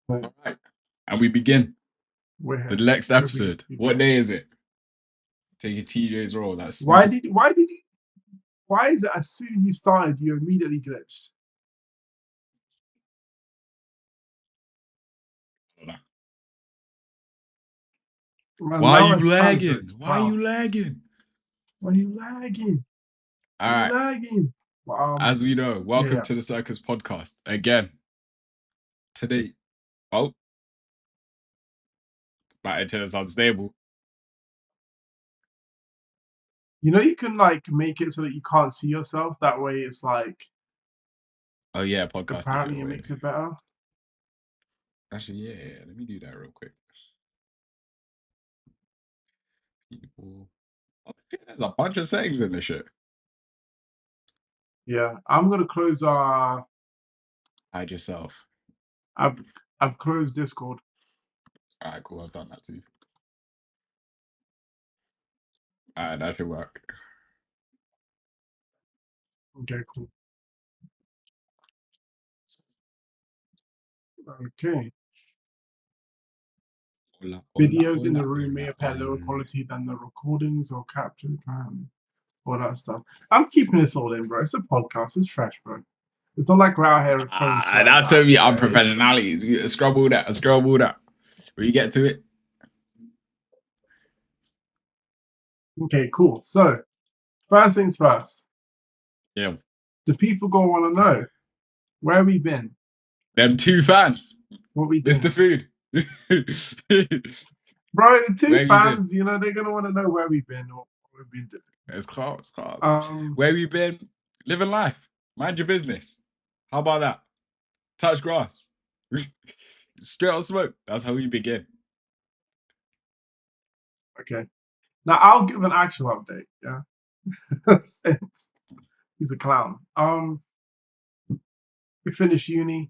All right. And we begin We're the here. next episode. We What begin. day is it? Taking TJ's role. That's Why sneaky. is it as soon as you started, you immediately glitched? Man, Why are now you it's lagging? transferred. Why are Wow. you lagging? Why are you lagging? All Why are you right. lagging? As we know, welcome Yeah. to the Circus Podcast again. Today, oh, my internet's unstable. You know, you can like make it so that you can't see yourself. That way, it's like Oh yeah, podcast. apparently it makes it better. Actually, yeah. Let me do that real quick. People. Oh, shit, there's a bunch of settings in this shit. Yeah, I'm gonna close. Hide yourself. I've closed Discord. All right, cool. I've done that too. All right, that should work. Okay, cool. Okay. Hola, Videos in the hola, room may hola, appear lower hola. quality than the recordings or captured. All that stuff. I'm keeping this all in, bro. It's a podcast. It's fresh, bro. It's not like we're out here with phones like That's that. me Yeah, unprofessionalities. Scrabble that. Will you get to it? Okay, cool. So, first things first. Yeah. The people gonna want to know where we been. Them two fans. What we Mr. doing. Food. Bro, the two Where fans, you know, they're gonna want to know where we've been or what we've been doing. It's class. Where we been? Living life. Mind your business. How about that? Touch grass. Straight on smoke. That's how we begin. Okay. Now I'll give an actual update, yeah. Since he's a clown. We finished uni,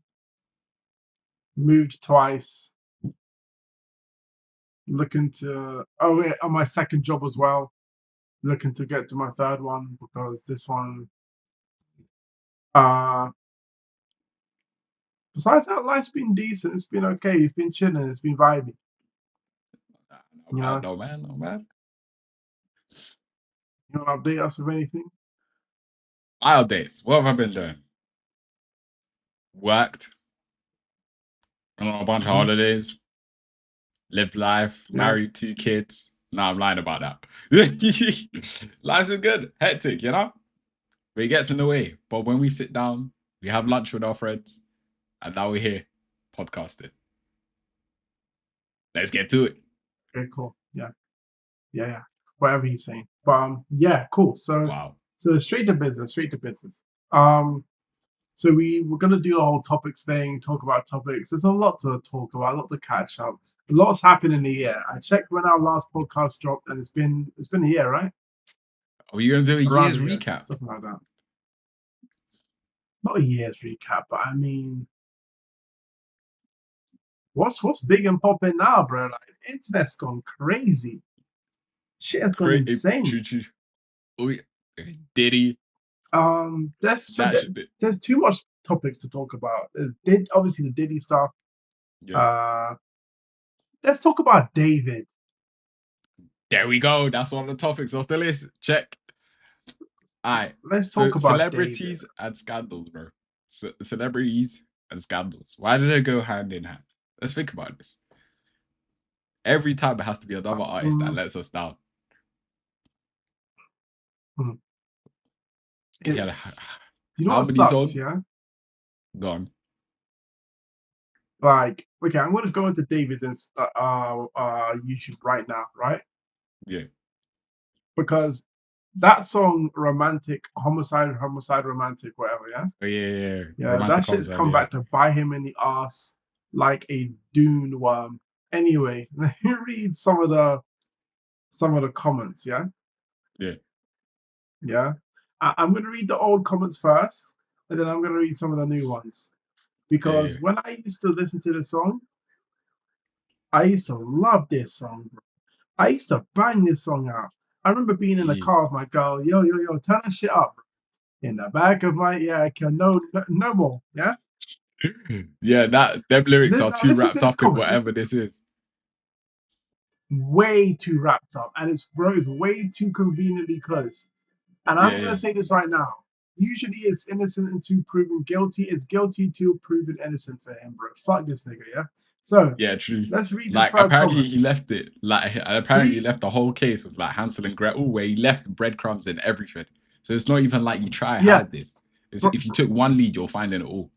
moved twice, looking to on my second job as well. Looking to get to my third one because this one besides that, life's been decent, it's been okay, it's been chilling, it's been vibey. No man. You wanna update us with anything? My updates. What have I been doing? Worked. Went on a bunch of holidays. Lived life. Married 2 kids. No, I'm lying about that. Life's been good. Hectic, you know? But it gets in the way. But when we sit down, we have lunch with our friends, and now we're here podcasting. Let's get to it. Okay, cool. Yeah. Whatever he's saying. But yeah, cool. So Wow. So straight to business. So we're gonna do the whole topics thing, talk about topics. There's a lot to talk about, a lot to catch up. A lot's happened in the year. I checked when our last podcast dropped, and it's been a year, right? Are you gonna do a Around year's a year, recap? something like that. Not a year's recap, but I mean, what's big and popping now, bro? Like, internet's gone crazy. Shit has gone insane. Diddy. There's too much topics to talk about. There's obviously the Diddy stuff. Yeah. Let's talk about David. There we go. That's one of the topics off the list. Check. All right. Let's talk about celebrities David. and scandals, bro. Celebrities and scandals. Why do they go hand in hand? Let's think about this. Every time it has to be another artist that lets us down. You know what sucks, songs? Yeah? Gone. Like, okay, I'm going to go into David's YouTube right now, right? Yeah. Because that song, Romantic, Homicide, Romantic, whatever, yeah? Oh, yeah. Yeah, Romantic that shit's come back to bite him in the ass like a dune worm. Anyway, let me read some of the comments, yeah? Yeah. Yeah. I'm going to read the old comments first, and then I'm going to read some of the new ones. Because when I used to listen to the song, I used to love this song, bro. I used to bang this song out. I remember being in the car with my girl, yo, turn that shit up. In the back of my, no more, yeah? Yeah, them lyrics are Now too listen to wrapped this up in comment. whatever Listen to this is. way too wrapped up, and it's bro is way too conveniently close. And I'm Yeah, gonna yeah, say this right now. Usually it's innocent until proven guilty. It's guilty till proven innocent for him, bro. Fuck this nigga, yeah? So yeah. True. let's read this Like first apparently comment. he left it. Like apparently he Three left the whole case was like Hansel and Gretel, where he left breadcrumbs and everything. So it's not even like you try yeah, hide this. It's, bro, if you took one lead, you'll find it all.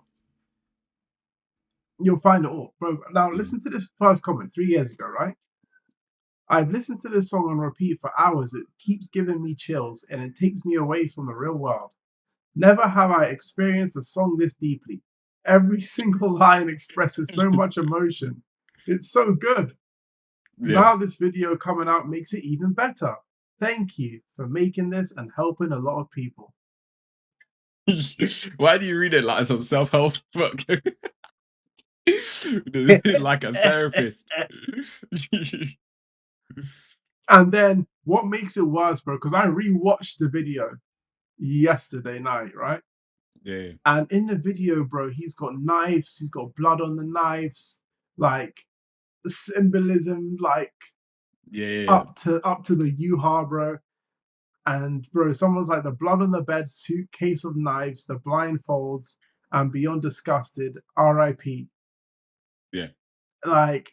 you'll find it all. Bro, now Mm. listen to this first comment 3 years ago, right? I've listened to this song on repeat for hours. It keeps giving me chills and it takes me away from the real world. Never have I experienced a song this deeply. Every single line expresses so much emotion. It's so good. Yeah. Now this video coming out makes it even better. Thank you for making this and helping a lot of people. Why do you read it like some self-help book? Like a therapist. And then what makes it worse, bro, because I rewatched the video yesterday night, right? Yeah, And in the video, bro, he's got knives, he's got blood on the knives, like symbolism, like yeah, yeah, up to the U-Ha, bro. And bro, someone's like the blood on the bed, suitcase of knives, the blindfolds, and beyond disgusted, R.I.P. yeah, Like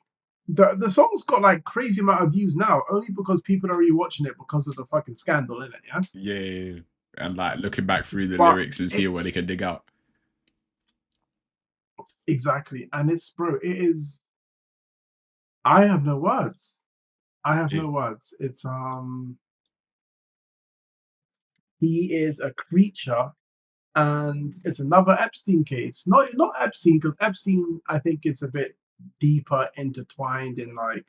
the song's got like crazy amount of views now, only because people are rewatching it because of the fucking scandal in it, yeah. yeah, yeah. And like looking back through the But lyrics and seeing what they it's can dig out. exactly, and it's bro, it is. I have no words. I have Yeah, no words. It's he is a creature, and it's another Epstein case. Not Epstein, because Epstein I think is a bit deeper intertwined in like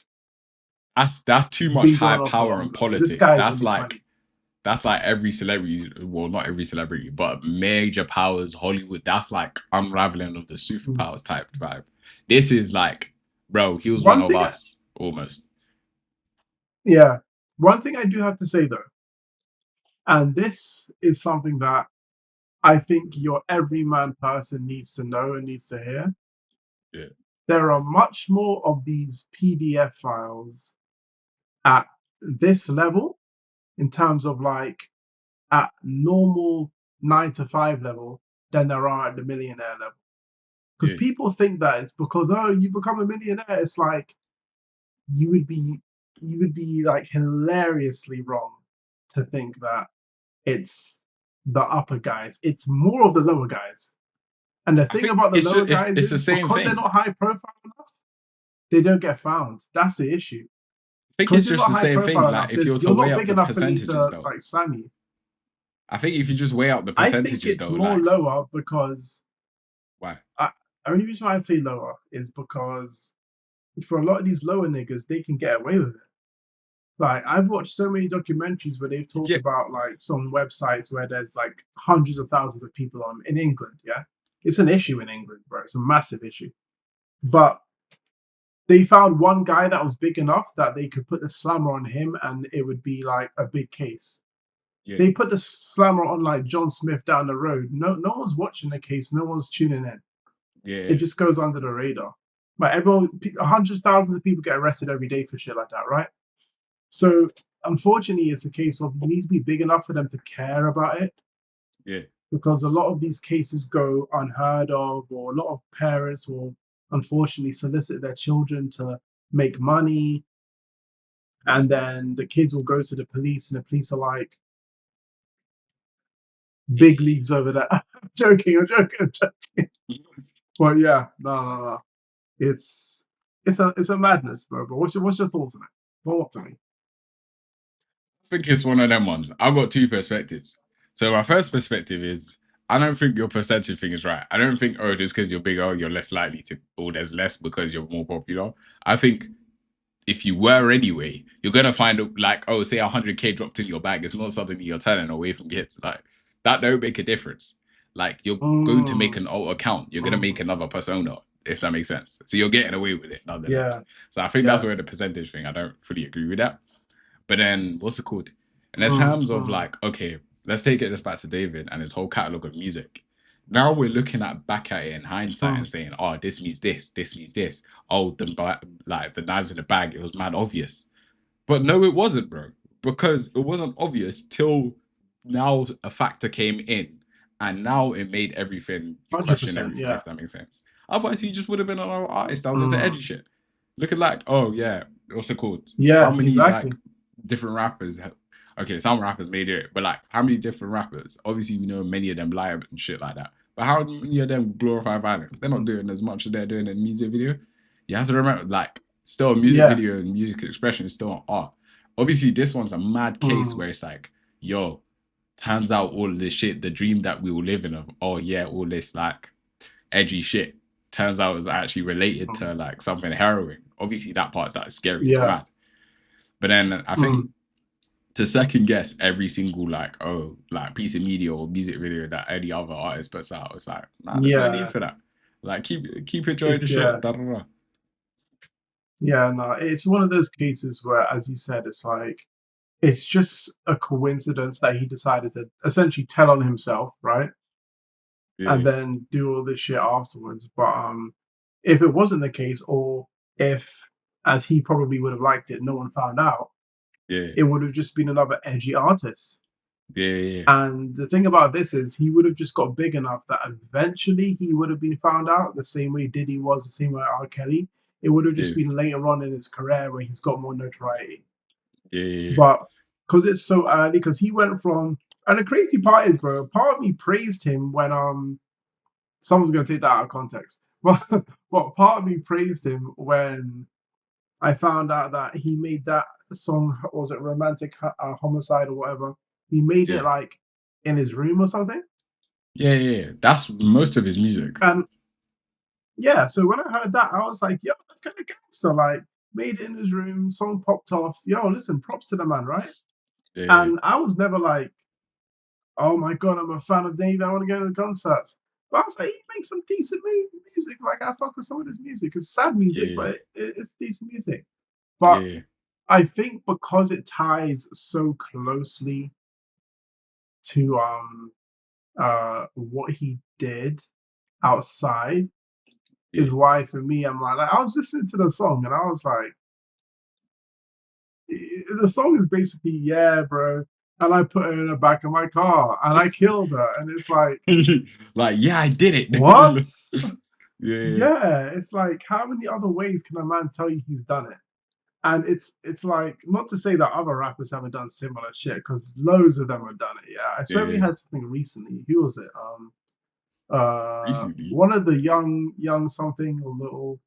that's too much been high going on for power in longer. This politics. guy is only 20. That's like every celebrity, well, not every celebrity, but major powers, Hollywood. That's like unraveling of the Mm. superpowers type vibe. This is like, bro, he was one One of thing, us almost. yeah, one thing I do have to say though, and this is something that I think your everyman person needs to know and needs to hear. Yeah, There are much more of these PDF files at this level in terms of like at normal 9 to 5 level than there are at the millionaire level. Because yeah. people think that it's because oh you become a millionaire, it's like you would be you would be like hilariously wrong to think that it's the upper guys. It's more of the lower guys. And the I thing think about the it's lower just guys it's the is same because they're thing. not high profile enough, they don't get found. That's the issue. I think Because it's you're just not the high same thing. profile Like enough, if you were to you're weigh not up big the enough for me percentages, to though, like slam you. I think if you just weigh up the I think percentages, it's though, more like lower because why? I, only reason why I say lower is because for a lot of these lower niggas, they can get away with it. Like I've watched so many documentaries where they've talked Yeah, about like some websites where there's like hundreds of thousands of people on in England. Yeah, it's an issue in England, bro. It's a massive issue. But they found one guy that was big enough that they could put the slammer on him, and it would be like a big case. yeah, They put the slammer on like John Smith down the road. No one's watching the case. No one's tuning in. It yeah, just goes under the radar. But everyone, hundreds, thousands of people get arrested every day for shit like that, right? So unfortunately, it's a case of you need to be big enough for them to care about it yeah. because a lot of these cases go unheard of, or a lot of parents will unfortunately solicit their children to make money, and then the kids will go to the police, and the police are like big leagues over that. I'm joking, I'm joking. But yeah, no. It's a madness, bro. But what's your thoughts on it? Talk to me. Think it's one of them ones. I've got two perspectives. So my first perspective is I don't think your percentage thing is right. I don't think just because you're bigger, you're less likely to, or there's less because you're more popular. I think if you were anyway, you're gonna find like, oh, say 100K dropped in your bag. It's not suddenly you're turning away from kids. Like that don't make a difference. Like you're going to make Mm, an alt account. You're gonna make mm, another persona, if that makes sense. So you're getting away with it yeah, nonetheless. So I think that's yeah. where the percentage thing. I don't fully agree with that. But then what's it called? And in Mm, terms of mm, like, okay, let's take it just back to David and his whole catalog of music. now we're looking back at it in hindsight and Mm. saying, oh, this means this means this. Oh, like the knives in the bag, it was mad obvious. But no, it wasn't, bro. Because it wasn't obvious till now a factor came in. And now it made everything, you question 100%. everything, Yeah. if that makes sense. Otherwise, he just would have been another artist that was into Mm. edgy shit. Look at like, oh yeah, what's it called? How Yeah. many like Exactly. different rappers okay, some rappers made it, but like how many different rappers? Obviously, we know many of them lie and shit like that. But how many of them glorify violence? They're not doing as much as they're doing in music video. You have to remember, like, still a music Yeah. video and music expression is still an art. Obviously, this one's a mad case Mm. where it's like, yo, turns out all of this shit, the dream that we all live in of, oh yeah, all this like edgy shit, turns out was actually related to like something harrowing. Obviously, that part's that scary, it's Yeah. mad. But then I think Mm. to second guess every single like piece of media or music video that any other artist puts out, it's like, nah, there's no need Yeah. for that. Like keep enjoying the It's shit. yeah. Da, da, da. Yeah. No, it's one of those cases where, as you said, it's like it's just a coincidence that he decided to essentially tell on himself, right? And Yeah, then do all this shit afterwards. But if it wasn't the case, or if, as he probably would have liked it, no one found out, yeah, it would have just been another edgy artist. yeah, yeah, And the thing about this is, he would have just got big enough that eventually he would have been found out, the same way Diddy was, the same way R. Kelly. It would have just yeah, been later on in his career where he's got more notoriety. yeah, yeah, But because it's so early, because he went from, and the crazy part is, bro, part of me praised him when someone's gonna take that out of context. But part of me praised him when I found out that he made that song, was it Romantic Homicide or whatever? He made yeah, it like in his room or something. yeah, yeah. That's most of his music. And yeah, so when I heard that, I was like, yo, that's kind of gangster. Like, made it in his room, song popped off. Yo, listen, props to the man, right? Yeah, yeah, And I was never like, oh my god, I'm a fan of David. I want to go to the concerts. But I was like, he makes some decent music. Like, I fuck with some of his music. It's sad music, yeah, but it's decent music. yeah, But yeah, I think because it ties so closely to what he did outside yeah. is why for me I'm like I was listening to the song and I was like the song is basically yeah bro, and I put her in the back of my car and I killed her and it's like Like, yeah, I did what. it. Yeah, Yeah, it's like how many other ways can a man tell you he's done it? And it's like not to say that other rappers haven't done similar shit because loads of them have done it. Yeah, I yeah, swear we yeah. had something recently. Who was it? Recently, One of the young something or little.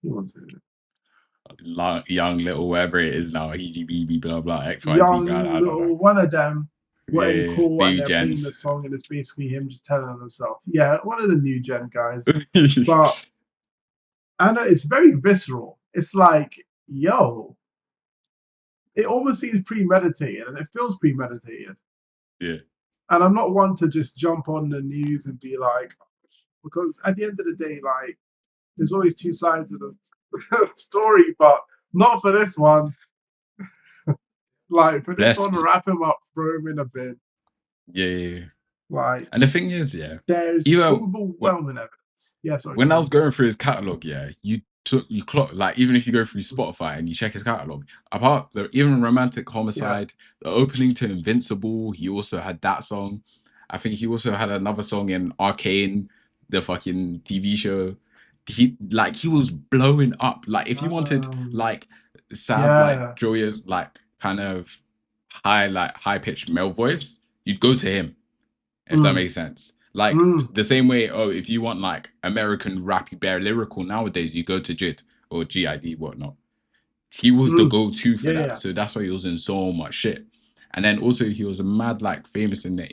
Who was it? young little whatever it is now, EGBB blah blah XYZ guy. Young I don't know. little one of them were Yeah, in yeah, court and new they're playing the gens. song and it's basically him just telling on himself. Yeah, one of the new gen guys. But I know it's very visceral. It's like, yo, it almost seems premeditated and it feels premeditated. Yeah, And I'm not one to just jump on the news and be like, because at the end of the day, like, there's always two sides of the story, but not for this one. Like, for this bless one, me. wrap him up, throw him in a bin. Yeah, yeah, yeah. Like, And the thing is, yeah, there's even when overwhelming evidence. Yeah, sorry, when go I was on. going through his catalog, yeah, you clock like even if you go through Spotify and you check his catalog, apart the even Romantic Yeah. Homicide, the opening to Invincible, he also had that song. I think he also had another song in Arcane, the fucking TV show. He was blowing up. Like if you wanted like sad, like Yeah. joyous, like kind of high pitched male voice, you'd go to him if that Mm, makes sense. Like mm, the same way, oh, if you want like American rappy bare lyrical nowadays, you go to JID or GID, whatnot. He was the mm. go-to for Yeah, that. yeah. So that's why he was in so much shit. And then also he was a mad like famous in the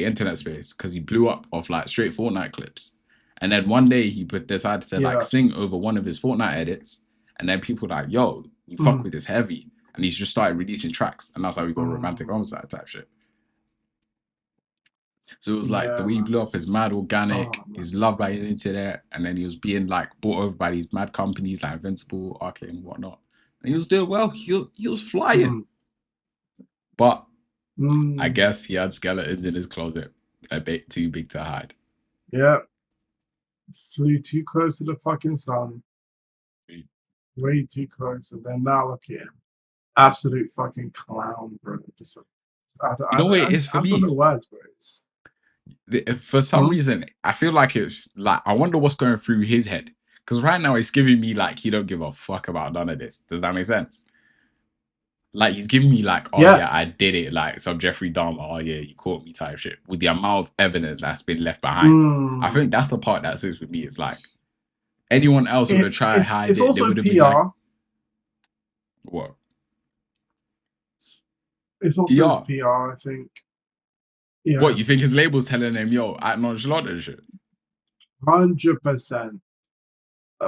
internet space because he blew up off like straight Fortnite clips. And then one day he decided to like Yeah. sing over one of his Fortnite edits. And then people were like, yo, you fuck Mm, with this heavy. And he's just started releasing tracks. And that's how we got Romantic mm. Homicide type shit. So it was like the Yeah, way he man. blew up is mad Oh, organic. man. He's loved by the internet, and then he was being like bought over by these mad companies like Invincible, Arcade, and whatnot. And he was doing well. He was flying, Mm, but I mm. guess he had skeletons in his closet. a bit too big to hide. Yeah. Flew too close to the fucking sun. Way too close. And then now look at him. Absolute fucking clown, bro. Just, You know what it is for I've got no me? words, bro. For some reason, I feel like it's like I wonder what's going through his head. Because right now he's giving me like he don't give a fuck about none of this. Does that make sense? Like he's giving me like, oh Yeah. yeah, I did it, like some Jeffrey Dahmer, oh yeah, you caught me type shit. With the amount of evidence that's been left behind. I think that's the part that sits with me. It's like anyone else would have tried to hide It's it. They also would have been like, PR. what? It's also his PR. PR, I think. Yeah. What, you think his label's telling him, yo, act nonchalant and shit? 100%.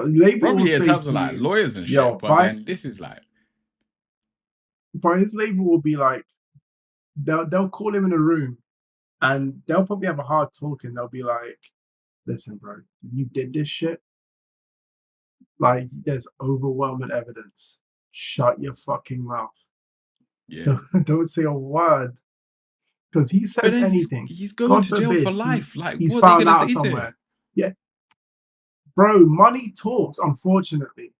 Label will Probably in say terms to of like you, lawyers and yo, shit, but then this is like, but his label will be like, they'll call him in a room and they'll probably have a hard talk and they'll be like, listen, bro, you did this shit. Like, there's overwhelming evidence. Shut your fucking mouth. yeah. Don't say a word. Because he But says then anything. he's going God to jail for forbid life. Like, he's what are they found gonna out say to him? somewhere. Yeah. Bro, money talks, unfortunately.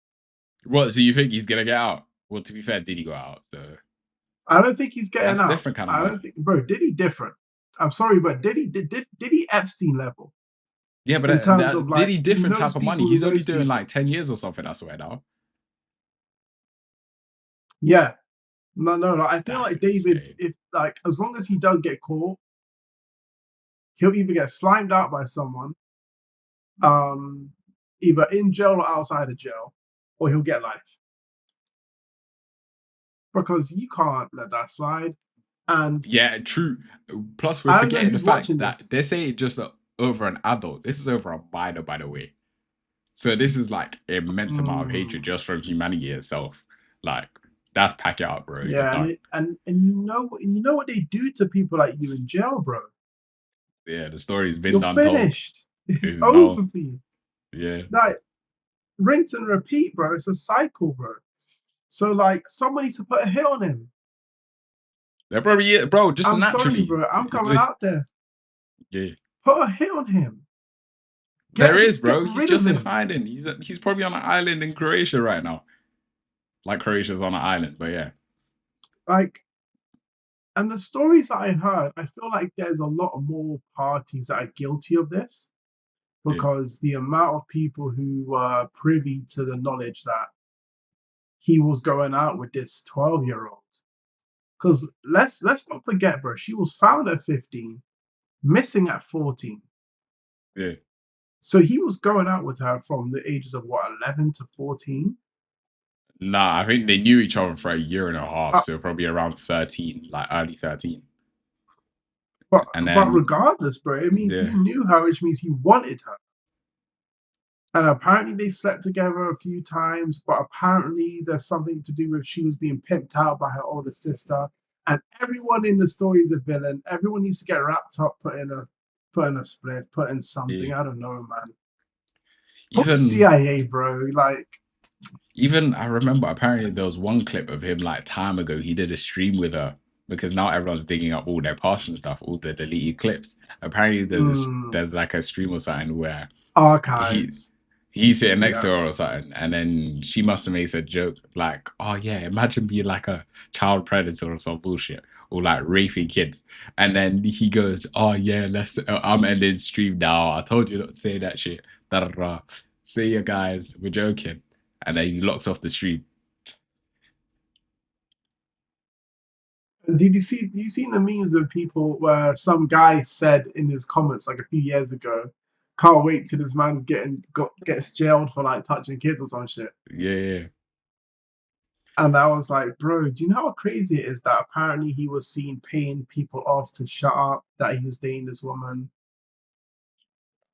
What? So you think he's gonna get out? Well, to be fair, did he go out? So I don't think he's getting that's a out. different kind of I money. don't think, bro, Diddy different. I'm sorry, but Diddy Epstein level. Yeah, but In terms of like, Diddy he different knows type of money. people who He's only knows doing people. like 10 years or something, I swear now. Yeah. No. Like, I feel That's like David, insane. if like, as long as he does get caught, he'll either get slimed out by someone, either in jail or outside of jail, or he'll get life. Because you can't let that slide. And yeah, true. Plus, we're I don't know forgetting the who's fact watching that this. they say just over an adult. This is over a minor, by the way. So this is like immense amount of hatred just from humanity itself. Like that's pack it up, bro. You're Yeah, done. and you know what they do to people like you in jail, bro. Yeah, the story's been You're done told. finished. It's It's over known. for you. Yeah. Like, rinse and repeat, bro. It's a cycle, bro. So like, somebody to put a hit on him. They're probably bro, just I'm sorry, naturally. bro. I'm coming out there. Yeah. Put a hit on him. There is, Get bro. He's rid of just in him. hiding. He's probably on an island in Croatia right now. Like Croatia's on an island, but yeah. Like, and the stories that I heard, I feel like there's a lot more parties that are guilty of this Yeah. because the amount of people who were privy to the knowledge that he was going out with this 12-year-old. Because let's not forget, bro, she was found at 15, missing at 14. Yeah. So he was going out with her from the ages of what, 11 to 14? Nah, I think they knew each other for a year and a half, Uh, so probably around 13, like early 13. but And but then regardless, bro, it means he yeah. knew her, which means he wanted her. And apparently they slept together a few times, but apparently there's something to do with she was being pimped out by her older sister. And everyone in the story is a villain. Everyone needs to get wrapped up, put in a split, put in something. Yeah. I don't know, man. Poor Even CIA, bro. Like, even I remember apparently there was one clip of him like time ago. He did a stream with her because now everyone's digging up all their past and stuff, all the deleted clips. Apparently there's like a stream or something where he archives. he's sitting next to Yeah. her or something, and then she must have made a joke like, "Oh yeah, imagine being like a child predator or some bullshit, or like raping kids." And then he goes, "Oh yeah, I'm ending stream now. I told you not to say that shit. Da da da. See you guys, we're joking." And then he locks off the stream. Did you seen the memes with people where some guy said in his comments like a few years ago, "Can't wait till this man gets jailed for like touching kids or some shit." Yeah. And I was like, bro, do you know how crazy it is that apparently he was seen paying people off to shut up that he was dating this woman?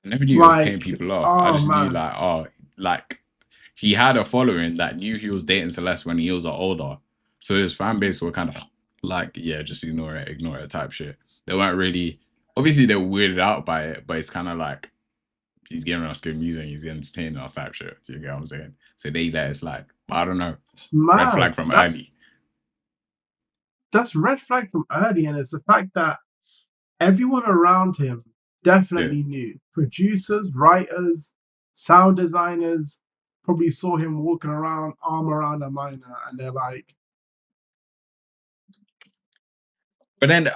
I never knew he was paying Like, people off. I oh just knew man, like, oh, like he had a following that knew he was dating Celeste when he was older. So his fan base were kind of like, yeah, just ignore it type shit. They weren't really, obviously they were weirded out by it, but it's kind of like, he's giving us good music, he's entertaining us type shit. You get what I'm saying? So they let it slide. But I don't know. it's Red mad. flag from early. That's red flag from early, and it's the fact that everyone around him definitely knew. Producers, writers, sound designers probably saw him walking around, arm around a minor, and they're like, But then,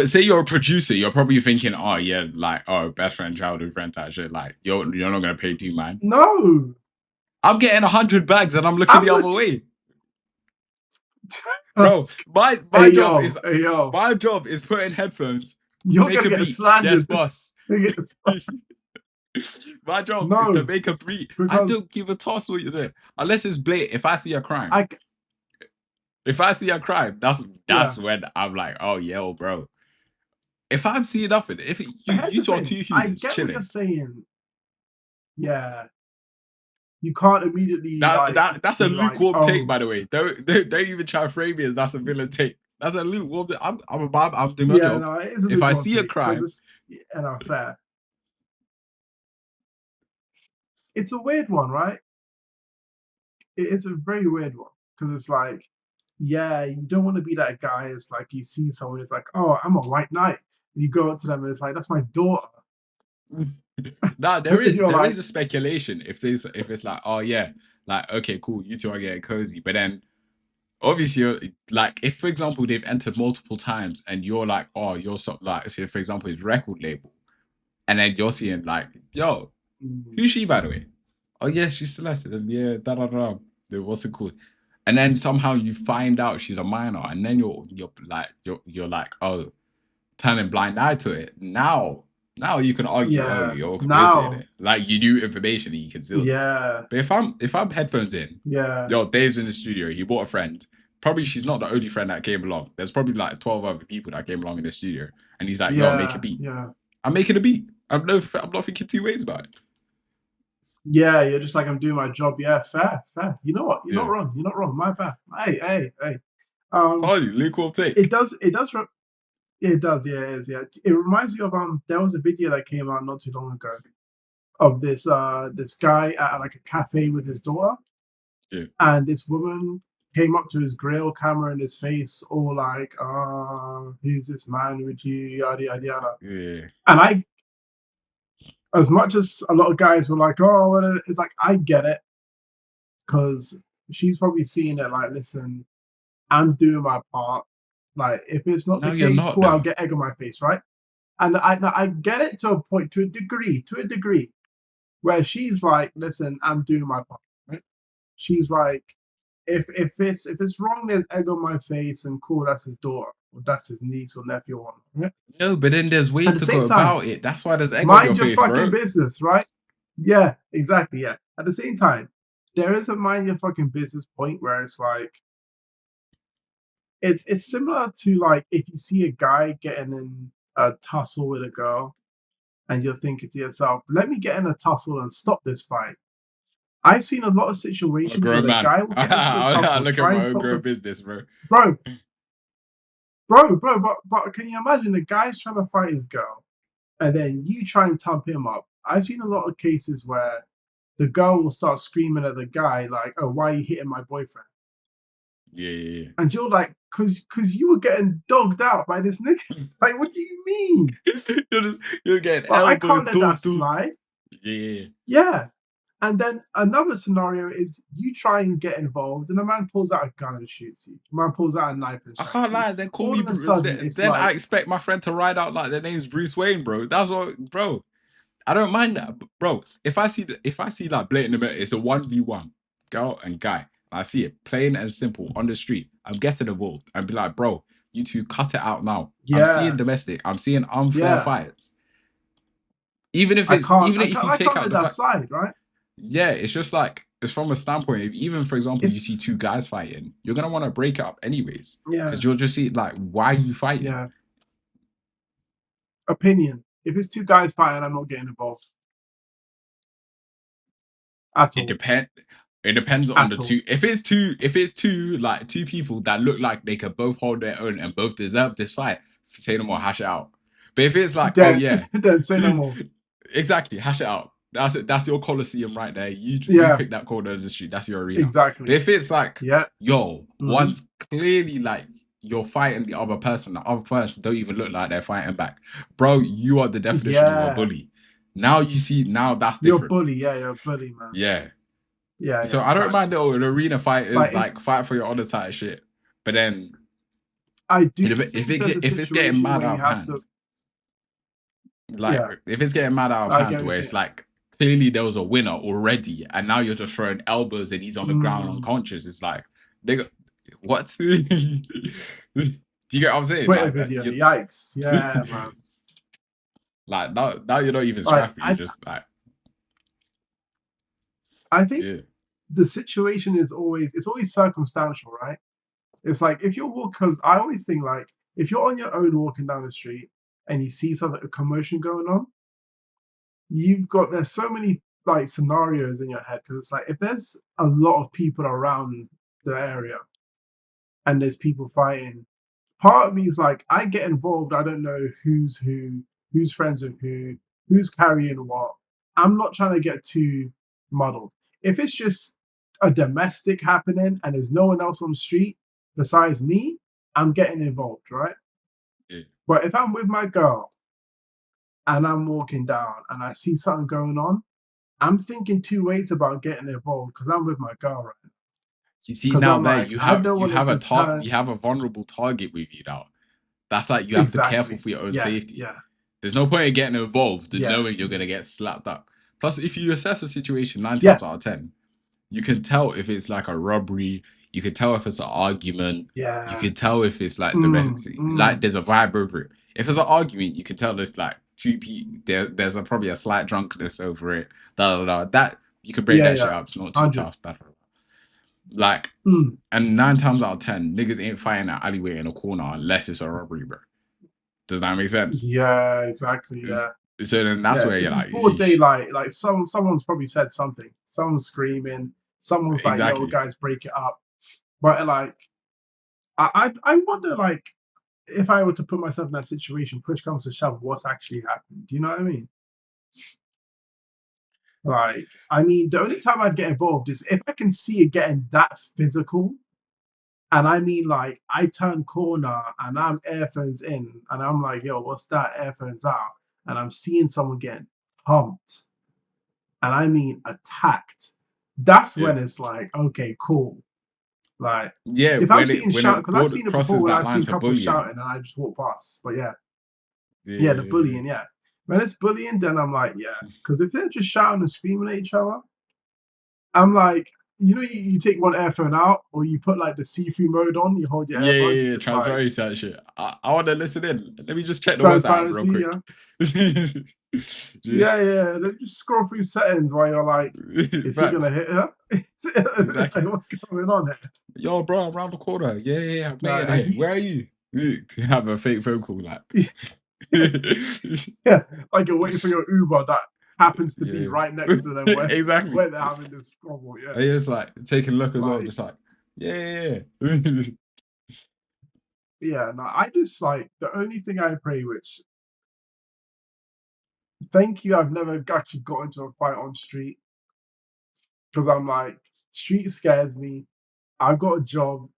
say you're a producer, you're probably thinking, oh yeah, like, oh, best friend, childhood friend type shit. Like, you're not gonna pay too, man. no, I'm getting 100 bags and I'm looking I'm the other looking. way, bro. My Hey job yo, is hey yo, put in headphones, you're make gonna a get beat. Yes, slandered. boss. You're gonna My job is to no, make a beat. I because don't give a toss what you're doing, unless it's blatant. If I see a crime, I yeah. that's when I'm like, oh yeah, bro. If I'm seeing nothing, if But here's you the saw thing, two I humans get what you're chilling, saying. Yeah, you can't immediately like that's a be like, lukewarm take, oh, by the way. Don't even try to frame me as that's a villain take. That's a lukewarm. I'm doing my yeah, job. no, it is a If I lukewarm see a take because crime, it's fair. It's a weird one, right? It is a very weird one because it's like, yeah, you don't want to be that guy. It's like you see someone, it's like, oh, I'm a white knight. And you go up to them and it's like, that's my daughter. nah, And you're there is like, a speculation if it's like, oh yeah, like okay, cool, you two are getting cozy, but then obviously, like if for example they've entered multiple times and you're like, oh, you're so like, say for example his record label, and then you're seeing like, yo, who's she by the way? Oh yeah, she's Celeste. Yeah, da da da. What's it called? And then somehow you find out she's a minor, and then you're like, oh, turning blind eye to it. Now you can argue, oh, yeah, you're complicit in now, it. Like you knew information and you concealed it. yeah, But if I'm headphones in, yeah, yo, Dave's in the studio, he bought a friend. Probably she's not the only friend that came along. There's probably like 12 other people that came along in the studio. And he's like, yo, make a yeah, beat. yeah. I'm making a beat. I'm not thinking two ways about it. Yeah, you're just like I'm doing my job. Yeah, fair, fair. You know what? You're not Yeah. wrong. You're not wrong. My bad. Hey. Told you, lukewarm It take. does. It does. Yeah, it is. Yeah, it reminds me of There was a video that came out not too long ago of this guy at like a cafe with his daughter, Yeah. and this woman came up to his grill, camera in his face, all like, who's this man with you, yada yada yada. Yeah. And as much as a lot of guys were like, oh, well, it's like I get it because she's probably seeing it like, listen, I'm doing my part. Like, if it's not No, the you're case, not cool, I'll though. get egg on my face, right? And I get it to a point, to a degree, where she's like, listen, I'm doing my part, right? She's like, if it's wrong, there's egg on my face, and cool, that's his daughter, or that's his niece or nephew, or right? No, but then there's At ways the to go same time, about it. That's why there's egg on your mind your face, fucking bro. business, right? Yeah, exactly. Yeah. At the same time, there is a mind your fucking business point where it's like it's similar to like if you see a guy getting in a tussle with a girl and you're thinking to yourself, let me get in a tussle and stop this fight. I've seen a lot of I'm a situations where grown the man. guy will get into a I tussle, look at try my and own stop grown the business, bro. bro, but can you imagine the guy's trying to fight his girl and then you try and tub him up? I've seen a lot of cases where the girl will start screaming at the guy like, "Oh, why are you hitting my boyfriend?" Yeah. And you're like, "Cause you were getting dogged out by this nigga." Like, what do you mean? You're getting But I elbows, can't let that do. slide. Yeah. Yeah. And then another scenario is you try and get involved, and a man pulls out a gun and shoots you. A man pulls out a knife and I shanks can't you. lie. Then call All me. of a sudden, it's Then I like, expect my friend to ride out like their name's Bruce Wayne, bro. That's what, bro. I don't mind that, bro. If I see like blatant about it's a 1v1, girl and guy. I see it plain and simple on the street. I'm getting involved and be like, bro, you two cut it out now. I'm seeing yeah, domestic. I'm seeing unfair yeah. fights. Even if you I take can't out let the that fact, slide, right? yeah, it's just like it's from a standpoint. If even for example you see It's two guys fighting, you're gonna want to break it up anyways yeah, because you'll just see like why are you fighting. yeah. Opinion. If it's two guys fighting, I'm not getting involved at It all, depend. It depends on the at all. two. If it's two like two people that look like they could both hold their own and both deserve this fight, say no more, hash it out. But if it's like, oh Then yeah, then say no more. exactly, hash it out. That's it. That's your coliseum right there. You Yeah, pick that corner of the street. That's your arena. But exactly. if it's like, Yeah. yo, Mm-hmm. one's clearly like you're fighting the other person. The other person don't even look like they're fighting back. Bro, you are the definition of a Yeah, bully. Now you see, now that's you're a different. bully. Yeah, you're a bully, man. Yeah. Yeah, So yeah, I don't mind facts. the arena fighters, Like like it's. fight for your honor type shit. But then I do if think there's a if it's getting situation mad where out you of have to. hand, like Yeah, if it's getting mad out of I get hand, what you're where it's saying. like clearly there was a winner already, and now you're just throwing elbows and he's on the ground Mm. unconscious. It's like, nigga, what? Do you get what I'm saying? Twitter Like video. you, Yikes. Yeah, man. like now you're not even Like scrapping. You're just like, I think yeah, the situation is always circumstantial, right? It's like if you're walking, because I always think like if you're on your own walking down the street and you see something a commotion going on, there's so many like scenarios in your head because it's like if there's a lot of people around the area and there's people fighting, part of me is like I get involved. I don't know who's who, who's friends with who, who's carrying what. I'm not trying to get too muddled. If it's just a domestic happening and there's no one else on the street besides me, I'm getting involved, right? yeah. But if I'm with my girl and I'm walking down and I see something going on, I'm thinking two ways about getting involved because I'm with my girl, right? You see Because now I'm there like, I don't want it to turn you have a vulnerable target with you now. That's like you have to be careful exactly. for your own Yeah, safety. yeah, There's no point in getting involved and yeah, knowing you're gonna get slapped up. Plus, if you assess a situation nine yeah, times out of 10, you can tell if it's like a robbery. You can tell if it's an argument. You yeah. can tell if it's like Mm, like mm. there's a vibe over it. If it's an argument, you can tell there's like two people. There's probably a slight drunkenness over it. Da da da. That you can break Yeah, that shit yeah. up. It's not too 100. tough. Da, da, da. Like, Mm. and nine times out of 10, niggas ain't fighting an alleyway in a corner unless it's a robbery, bro. Does that make sense? Yeah, exactly. It's, Yeah. so then that's Yeah. where If you're it's like, broad yeesh. daylight, like someone's probably said something. Someone's screaming. Someone's like, yo, Exactly. guys, break it up. But like I wonder like if I were to put myself in that situation, push comes to shove, what's actually happened? Do you know what I mean? Like, I mean, the only time I'd get involved is if I can see it getting that physical. And I mean, like, I turn corner and I'm earphones in, and I'm like, yo, what's that? Earphones out. And I'm seeing someone getting pumped, and I mean attacked. That's Yeah. when it's like, okay, cool. Like, Yeah, if I'm seeing when shout, it because I've broad seen it before crosses when that I've line seen to couples bullying. shouting and I just walk past. But yeah, yeah, the Yeah. bullying, yeah. When it's bullying, then I'm like, yeah. Because if they're just shouting and screaming at each other, I'm like, you take one earphone out or you put like the see-through mode on, you hold your Yeah, earbuds, yeah, you yeah. just like Transparency that shit. I want to listen in. Let me just check the weather out real transparency, yeah. quick. Yeah, yeah. Then just scroll through settings while you're like, is he gonna Facts. hit her? Like, Exactly. what's going on here? Yo, bro, I'm around the corner. Yeah, yeah, yeah. I'm Like, waiting here. Where are you? Have a fake phone call, like. yeah, like you're waiting for your Uber that happens to be Yeah. right next to them where Exactly. they're having this trouble. Yeah, And you're just like taking a look as well, like just like, yeah, yeah, yeah. yeah. No, I just like the only thing I pray, which thank you, I've never actually got into a fight on street because I'm like street scares me. I've got a job.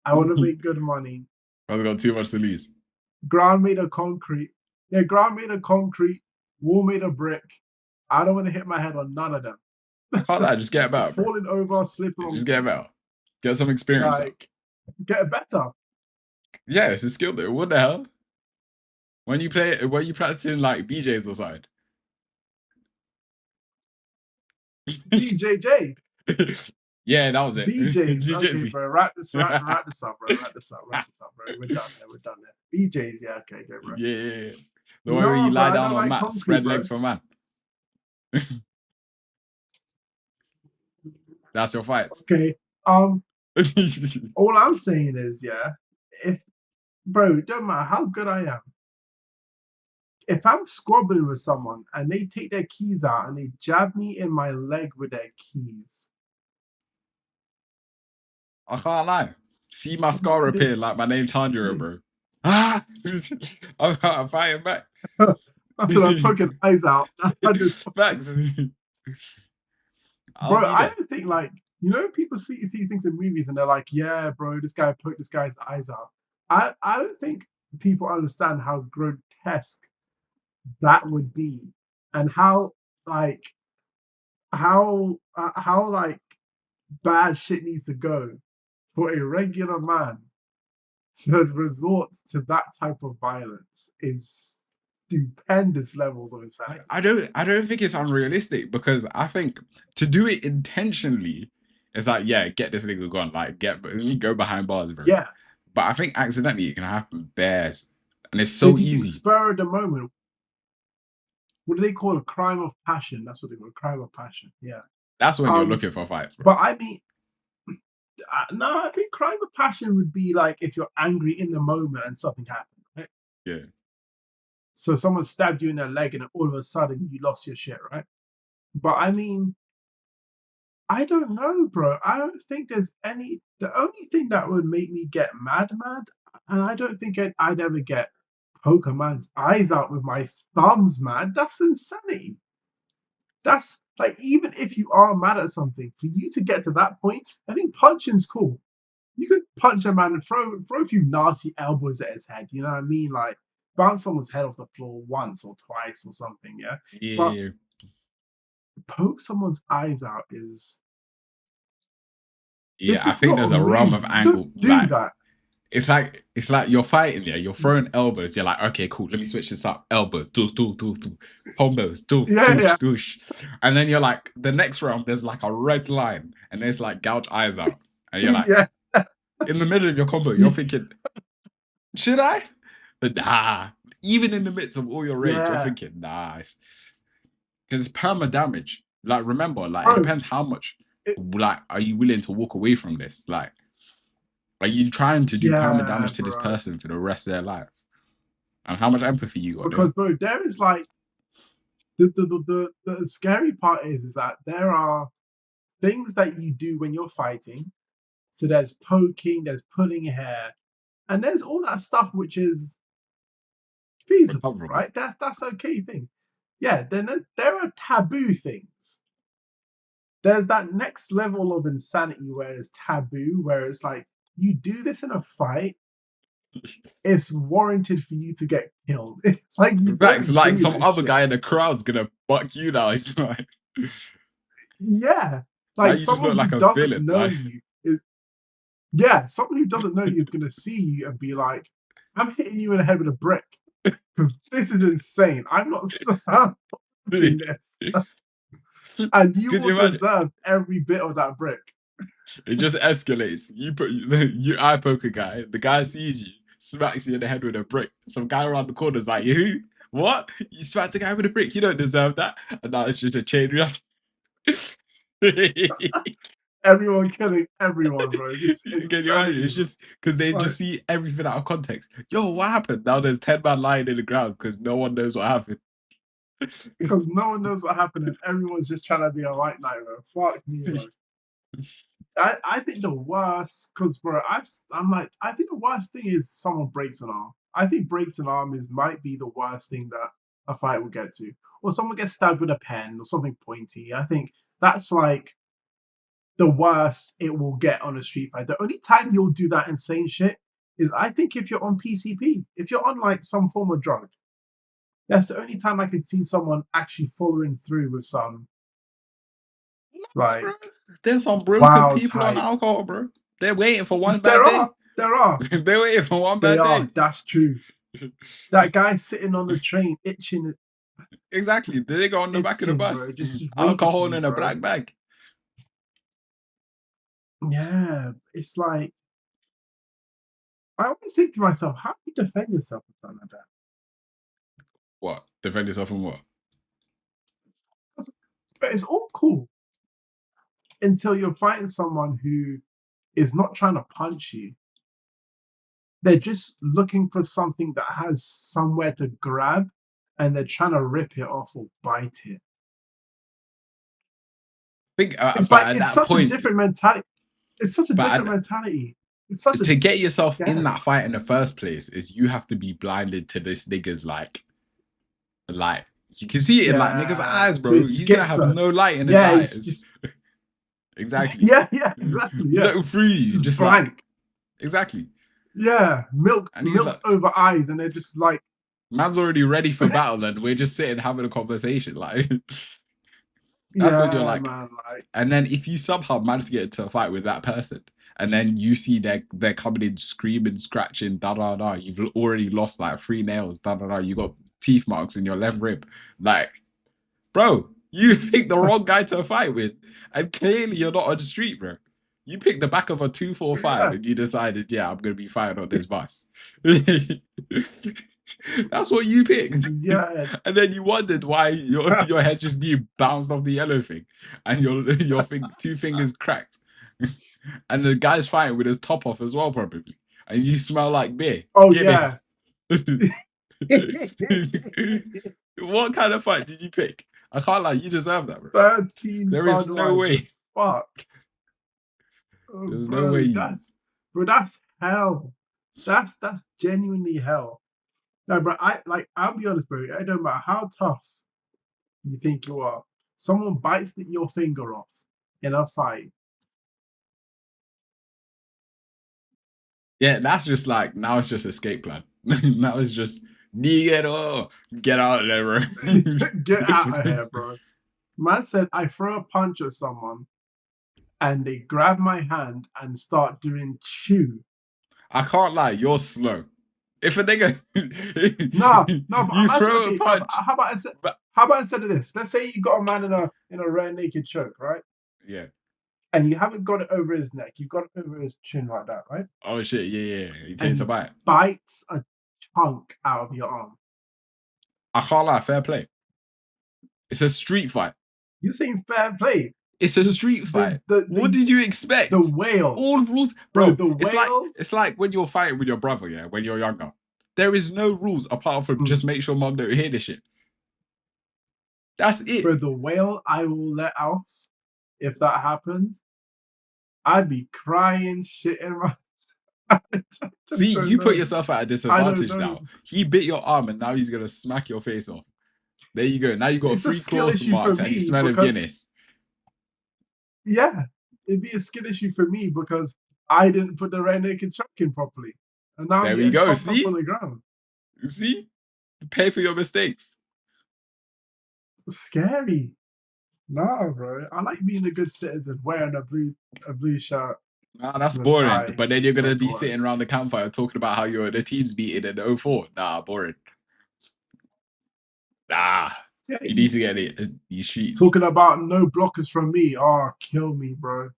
I want to make good money. I've got too much to lose. Ground made of concrete. Yeah, ground made of concrete. Wall made of brick. I don't want to hit my head on none of them. I can't lie, just get about, bro. Falling over, slipping on, Just get about. Get some experience up. like, get better. Yeah, it's a skill though. What the hell? When you practicing like BJs or something. BJJ. Yeah, that was it. BJs. Okay, Jiu-jitsu. bro. Wrap this up, bro. Wrap this up, bro. We're done there. We're done there. BJs, yeah, okay, go, bro. Yeah, yeah, yeah. The way where you No, bro, lie I down don't on like mat, concrete, spread bro. legs for man. That's your fights. Okay. All I'm saying is, yeah, if bro, it don't matter how good I am. If I'm squabbling with someone and they take their keys out and they jab me in my leg with their keys, I can't lie. See my what am scar I appear doing? like my name Chandra, bro. Ah, I'm fighting back. That's what I'm poking eyes out. I just, Facts. I'll bro, be I there. don't think like people see things in movies and they're like, yeah, bro, this guy poked this guy's eyes out. I don't think people understand how grotesque that would be, and like how like bad shit needs to go for a regular man to resort to that type of violence is stupendous levels of insanity. I don't think it's unrealistic because I think to do it intentionally, it's like, yeah, get this nigga gone, like you go behind bars, bro. Yeah, But I think accidentally it can happen bears, and it's so if you think easy. spur of the moment, what do they call a crime of passion? That's what they call a crime of passion. Yeah. That's when you're looking for fights, bro. But I mean, no, I think crime of passion would be like if you're angry in the moment and something happened, right? Yeah. So someone stabbed you in the leg and all of a sudden you lost your shit, right? But I mean, I don't know, bro. I don't think there's any. The only thing that would make me get mad, and I don't think I'd ever get poke a man's eyes out with my thumbs, man. That's insanity. That's like, even if you are mad at something, for you to get to that point, I think punching's cool. You could punch a man and throw a few nasty elbows at his head. You know what I mean? Like bounce someone's head off the floor once or twice or something. Yeah, but Yeah. poke someone's eyes out is Yeah, this I is think not a there's a realm of movie. You don't angle. do Like that. it's like you're fighting, yeah. You're throwing elbows. You're like, okay, cool. Let me switch this up. Elbow, do, combos, Yeah, yeah, douche. And then you're like, the next round, there's like a red line, and there's like gouge eyes out, and you're like, yeah, in the middle of your combo, you're thinking, should I? Nah. Even in the midst of all your rage, you're yeah, thinking, nah, because it's perma damage. Like, remember, like it bro. depends how much. It, Like, are you willing to walk away from this? Like, are you trying to do perma yeah, damage to this bro. person for the rest of their life? And how much empathy you got Because there? bro, there is like the scary part is that there are things that you do when you're fighting. So there's poking, there's pulling hair, and there's all that stuff which is feasible, Recoverable. right? That's okay thing. Yeah, then there are taboo things. There's that next level of insanity where it's taboo, where it's like you do this in a fight, it's warranted for you to get killed. It's like you Facts, don't like do some this other shit. guy in the crowd's gonna buck you now. Like, Yeah, now like you just someone look who like a doesn't villain. know Like, you is yeah, someone who doesn't know you is gonna see you and be like, "I'm hitting you in the head with a brick because this is insane. I'm not in this, and you could will you imagine? deserve every bit of that brick." It just escalates. You eye poke a guy. The guy sees you, smacks you in the head with a brick. Some guy around the corner is like, "You what? You smacked a guy with a brick? You don't deserve that." And now it's just a chain reaction. Everyone killing everyone, bro. It's Can you imagine? insanity, It's bro. just because they Like just see everything out of context. Yo, what happened? Now there's 10 man lying in the ground because no one knows what happened. because no one knows what happened and everyone's just trying to be a white knight, bro. Fuck me, bro. I think the worst, because bro, I'm like, I think the worst thing is someone breaks an arm. I think breaks an arm might be the worst thing that a fight will get to, or someone gets stabbed with a pen or something pointy. I think that's like the worst it will get on a street fight. The only time you'll do that insane shit is I think if you're on PCP, if you're on like some form of drug. That's the only time I could see someone actually following through with some Bro, like there's some broken wow people on type. alcohol, bro. They're waiting for one bad There day. are, there are, They're waiting for one they bad are. day. That's true. That guy sitting on the train Exactly. They go on the back of the itching, bro, bus. just waiting for Alcohol you, in a bro. black bag. Yeah, it's like I always think to myself, how do you defend yourself with something like that? What? Defend yourself from what? But it's all cool until you're fighting someone who is not trying to punch you. They're just looking for something that has somewhere to grab and they're trying to rip it off or bite it. Think, It's but like at it's that such a point, different mentality. It's such a but different mentality. It's such a to get yourself in scary. that fight in the first place is you have to be blinded to this nigga's like you can see it in like nigga's Yeah, eyes, to bro. his He's gonna have schizo. no light in his Yeah, he's eyes. just Exactly. yeah, yeah, exactly. Yeah, Look through you, just just like blank. exactly. Yeah, And he's like, milked over eyes, and they're just like, man's already ready for battle, and we're just sitting having a conversation. Like, that's when you're yeah, like, man, like, and then if you somehow manage to get into a fight with that person, and then you see they're coming in screaming, scratching, da da da, you've already lost like 3 nails, da da da, you got teeth marks in your left rib, like, bro, you picked the wrong guy to fight with, and clearly you're not on the street, bro. You picked the back of a 245 yeah, and you decided, yeah, I'm gonna be fighting on this bus. That's what you picked. yeah. And then you wondered why your head just being bounced off the yellow thing and your two fingers cracked. And the guy's fighting with his top off as well, probably. And you smell like beer. Oh yeah. Guinness. What kind of fight did you pick? I can't lie, you deserve that, bro. 13 There is no way. Budweisers. Fuck. Oh, There's no way you. That's hell. That's genuinely hell. No, bro, I'll be honest, bro. It don't matter how tough you think you are. Someone bites your finger off in a fight. Yeah, that's just like, now it's just escape plan. Now it's just, get out of there, bro. Get out of here, bro. Man said I throw a punch at someone and they grab my hand and start doing chew. I can't lie, you're slow. If a nigga, No, but you imagine, throw okay, a punch. how about instead of this? Let's say you got a man in a rare naked choke, right? Yeah. And you haven't got it over his neck, you've got it over his chin like that, right? Oh shit, yeah. He And takes a he bite. bites a chunk out of your arm. I can't lie, fair play. It's a street fight. You're saying fair play. It's a street fight. What did you expect? The whale. All rules, bro. The whale. It's like when you're fighting with your brother, yeah, when you're younger. There is no rules apart from just make sure mom don't hear this shit. That's it. For the whale I will let off, if that happened, I'd be crying, shitting my. See, you put yourself at a disadvantage now. He bit your arm and now he's gonna smack your face off. There you go. Now you got 3 claws marks and you smell of Guinness. Yeah, it'd be a skill issue for me because I didn't put the rear naked choke in properly. And now there I'm we go. See? Up on the ground. See? Pay for your mistakes. Scary. Nah, bro. I like being a good citizen, wearing a blue shirt. Nah, that's boring. But then you're gonna be sitting around the campfire talking about how the team's beaten in 04. Nah, boring. Nah. Yeah, you need to get these streets. Talking about no blockers from me. Oh, kill me, bro.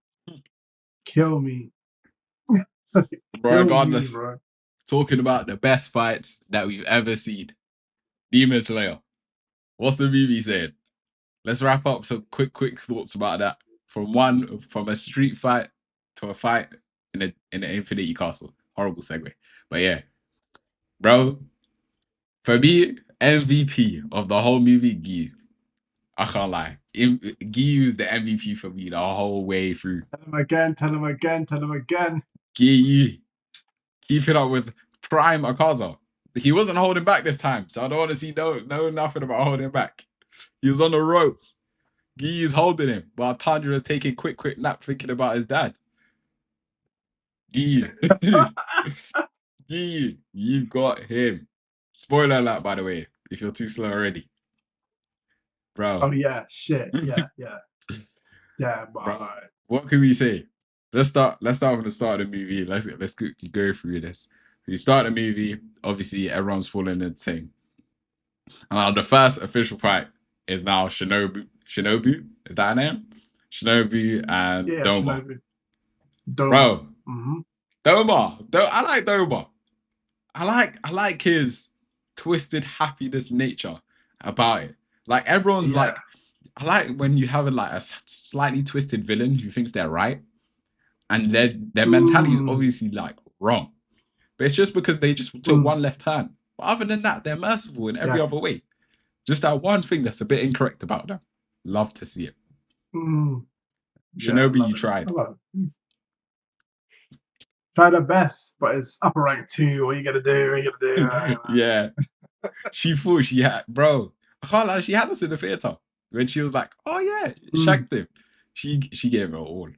Kill me. Regardless, bro. Talking about the best fights that we've ever seen. Demon Slayer. What's the movie saying? Let's wrap up some quick thoughts about that. From a street fight to a fight in an Infinity Castle. Horrible segue. But yeah. Bro, for me, MVP of the whole movie, Gyu. I can't lie. Gyu's the MVP for me the whole way through. Tell him again. Gyu. Keep it up with prime Akaza. He wasn't holding back this time, so I don't want to see nothing about holding back. He was on the ropes. Gyu's holding him, while Tanjiro is taking a quick nap thinking about his dad. Gyu. Gyu, you've got him. Spoiler alert, by the way, if you're too slow already. Bro. Oh yeah, shit. Yeah. Yeah, bro. What can we say? Let's start from the start of the movie. Let's go through this. We start the movie, obviously everyone's falling in the same. And the first official fight is now Shinobu. Is that her name? Shinobu and Doma. Shinobu. Bro. Doma. I like Doma. I like his twisted happiness nature about it. Like everyone's like, I like when you have a slightly twisted villain who thinks they're right, and their mentality is obviously like wrong, but it's just because they just took one left turn. But other than that, they're merciful in every other way. Just that one thing that's a bit incorrect about them. Love to see it. Shinobi, you tried. Try the best, but it's upper rank 2. What are you gonna do? Yeah. She thought she had, bro. I can't lie, she had us in the theater when she was like, "Oh yeah, shagged him." She gave her all.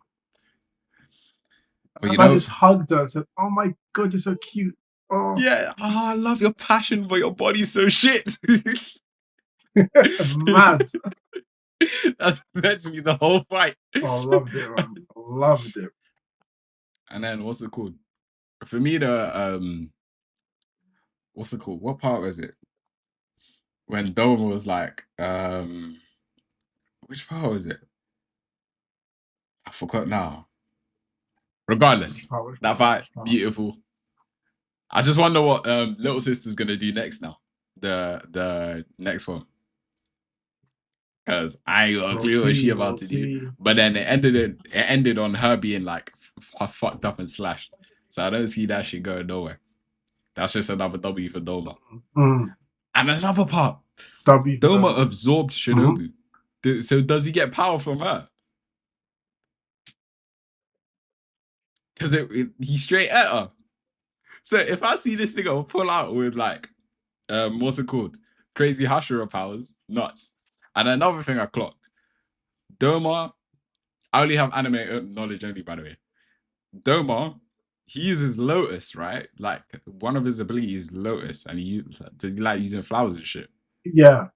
But And I just hugged her and said, "Oh my god, you're so cute." Oh, yeah, I love your passion, but your body's so shit. mad. That's literally the whole fight. Oh, I loved it, man. I loved it. And then what's it called? For me, the what's it called? What part was it? When Doma was like, which part was it? I forgot now. Regardless, that fight, beautiful. I just wonder what little sister's gonna do next now. The next one. Because I ain't got a clue what she about to do. But then it ended on her being like fucked up and slashed. So I don't see that shit going nowhere. That's just another W for Doma. Mm. And another part. W Doma absorbed Shinobu. So does he get power from her? Because he straight at her. So if I see this nigga pull out with like, what's it called? Crazy Hashira powers, nuts. And another thing I clocked. Doma, I only have anime knowledge only, by the way. Doma, he uses Lotus, right? Like one of his abilities is Lotus, and does he like using flowers and shit? Yeah.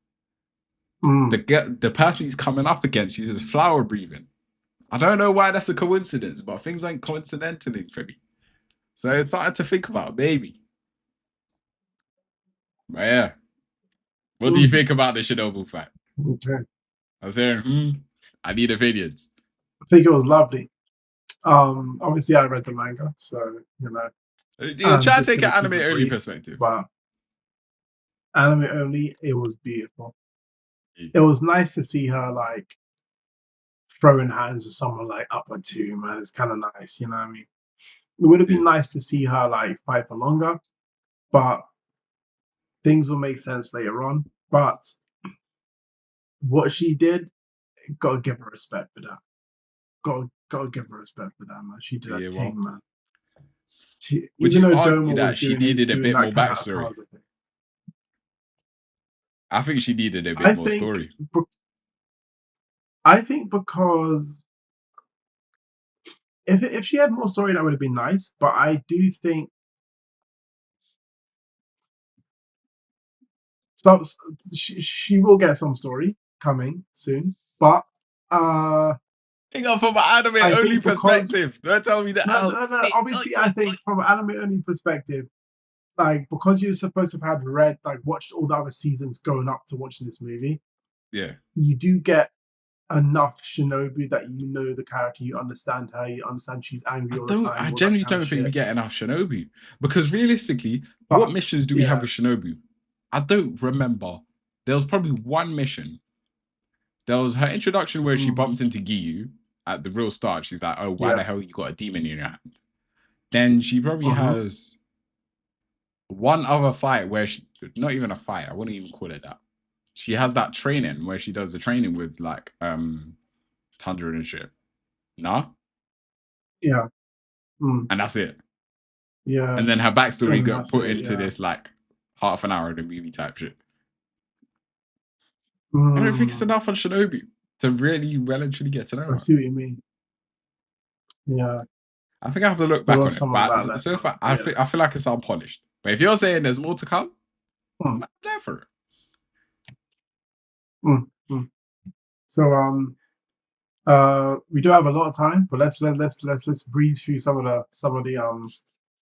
The person he's coming up against uses flower breathing. I don't know why that's a coincidence, but things ain't coincidental for me. So it's starting to think about, maybe. But yeah. What do you think about the Shinobu fight? Okay. I was saying, I need opinions. I think it was lovely. Obviously I read the manga, so you know. Try to take an anime only perspective. But anime only, it was beautiful. It was nice to see her like throwing hands with someone like upper two, man. It's kind of nice, you know what I mean? It would have been nice to see her like fight for longer, but things will make sense later on. But what she did, gotta give her respect for that. Gotta give her respect for that, man. She did a thing, man. Would even you though argue Doma that was she doing needed a bit more kind of backstory? thing. I think she needed a bit more story. I think because if she had more story, that would have been nice. But I do think she will get some story coming soon. But Hang on, from an anime only perspective. Don't tell me that. No. Obviously, I think from an anime only perspective, like because you're supposed to have watched all the other seasons going up to watching this movie. Yeah, you do get enough Shinobu that you know the character, you understand her, you understand she's angry all the time. I genuinely don't think we get enough Shinobu because realistically, what missions do we have with Shinobu? I don't remember. There was probably one mission. There was her introduction where she bumps into Giyu at the real start. She's like, "Oh, why the hell you got a demon in your hand?" Then she probably has one other fight where not even a fight. I wouldn't even call it that. She has that training where she does the training with like Tundra and shit. Nah? Yeah. And that's it. Yeah. And then her backstory got put into this like half an hour of the movie type shit. I don't think it's enough on Shinobu to really actually get to know her. I see what you mean. Yeah. I think I have to look back on it. But so far, I feel like it's unpolished. But if you're saying there's more to come, I'm there for it. So we do have a lot of time, but let's breeze through some of the